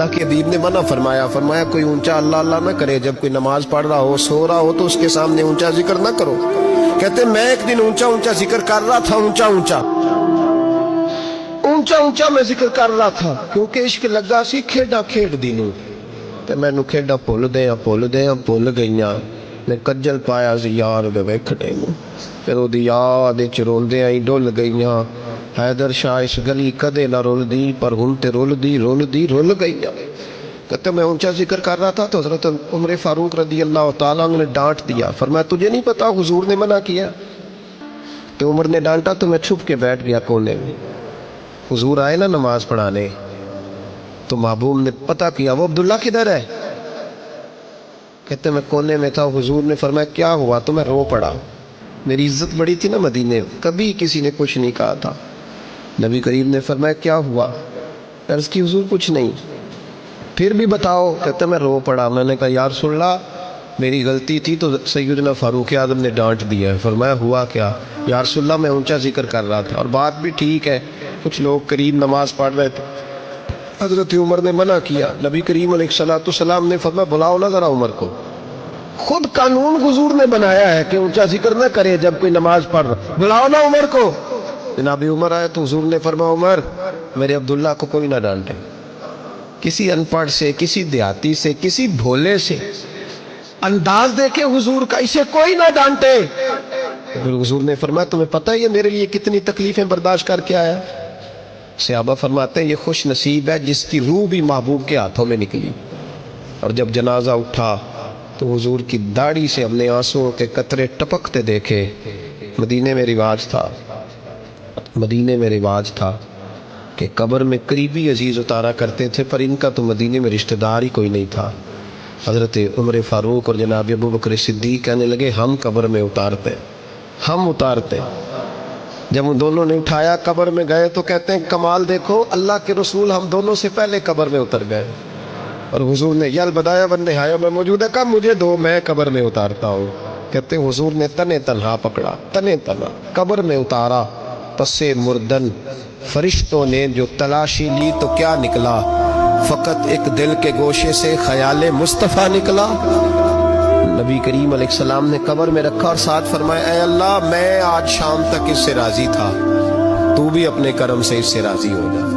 اللہ کے حبیب نے منع فرمایا، فرمایا کوئی اونچا اللہ اللہ نہ کرے، جب کوئی نماز پڑھ رہا ہو سو رہا ہو تو اس کے سامنے اونچا ذکر نہ کرو۔ کہتے میں ایک دن اونچا اونچا ذکر کر رہا تھا، اونچا اونچا میں ذکر کر رہا تھا، کیونکہ عشق لگا سی کھیڈا کھیڈ دی نوں تے مینوں کھیڈا بھول گئیاں، میں کجل پایا سی یار دے ویکھنے نوں، پھر او دی یاد وچ روندیاں ہی ڈل گئیاں۔ حیدر شاہ اس گلی کدے نہ رلدی، پر ہن تے رل گئیاں۔ کہتے میں اونچا ذکر کر رہا تھا تو حضرت عمر فاروق رضی اللہ تعالیٰ عنہ نے ڈانٹ دیا، فرمایا تجھے نہیں پتا حضور نے منع کیا؟ تو عمر نے ڈانٹا تو میں چھپ کے بیٹھ گیا کونے میں۔ حضور آئے نا نماز پڑھانے تو محبوب نے پتہ کیا وہ عبداللہ کدھر ہے؟ کہتے میں کونے میں تھا، حضور نے فرمایا کیا ہوا؟ تو میں رو پڑا، میری عزت بڑی تھی نا مدینے، کبھی کسی نے کچھ نہیں کہا تھا۔ نبی کریم نے فرمایا کیا ہوا؟ عرض کی حضور کچھ نہیں۔ پھر بھی بتاؤ؟ کہتے میں رو پڑا، میں نے کہا یا رسول اللہ میری غلطی تھی تو سیدنا فاروق اعظم نے ڈانٹ دیا ہے۔ فرمایا ہوا کیا؟ یا رسول اللہ میں اونچا ذکر کر رہا تھا، اور بات بھی ٹھیک ہے، کچھ لوگ قریب نماز پڑھ رہے تھے، حضرت عمر نے منع کیا۔ نبی کریم علیہ السلام نے فرمایا بلاؤ نا ذرا عمر کو، خود قانون حضور نے بنایا ہے کہ اونچا ذکر نہ کرے جب کوئی نماز پڑھ رہا، بلاؤ نا عمر کو۔ جناب عمر آئے تو حضور نے فرمایا عمر میرے عبداللہ کو کوئی نہ ڈانٹے، کسی ان پڑھ سے، کسی دیہاتی سے، کسی بھولے سے انداز دیکھے حضور کا، اسے کوئی نہ ڈانٹے۔ پھر حضور نے فرمایا تمہیں پتہ ہے یہ میرے لیے کتنی تکلیفیں برداشت کر کے آیا؟ صحابہ فرماتے ہیں یہ خوش نصیب ہے جس کی روح بھی محبوب کے ہاتھوں میں نکلی۔ اور جب جنازہ اٹھا تو حضور کی داڑھی سے ہم نے آنسوؤں کے قطرے ٹپکتے دیکھے۔ مدینے میں رواج تھا کہ قبر میں قریبی عزیز اتارا کرتے تھے، پر ان کا تو مدینے میں رشتہ دار ہی کوئی نہیں تھا۔ حضرت عمر فاروق اور جناب ابو بکر صدیق کہنے لگے ہم قبر میں اتارتے۔ جب ان دونوں نے اٹھایا قبر میں گئے تو کہتے ہیں کمال دیکھو اللہ کے رسول ہم دونوں سے پہلے قبر میں اتر گئے، اور حضور نے یا البدایہ والنہایہ میں موجود ہے کہا مجھے دو میں قبر میں اتارتا ہوں۔ کہتے ہیں حضور نے تنے تنہا پکڑا، قبر میں اتارا، پسے مردن فرشتوں نے جو تلاشی لی تو کیا نکلا؟ فقط ایک دل کے گوشے سے خیال مصطفیٰ نکلا۔ نبی کریم علیہ السلام نے قبر میں رکھا اور ساتھ فرمایا اے اللہ میں آج شام تک اس سے راضی تھا، تو بھی اپنے کرم سے اس سے راضی ہو جا۔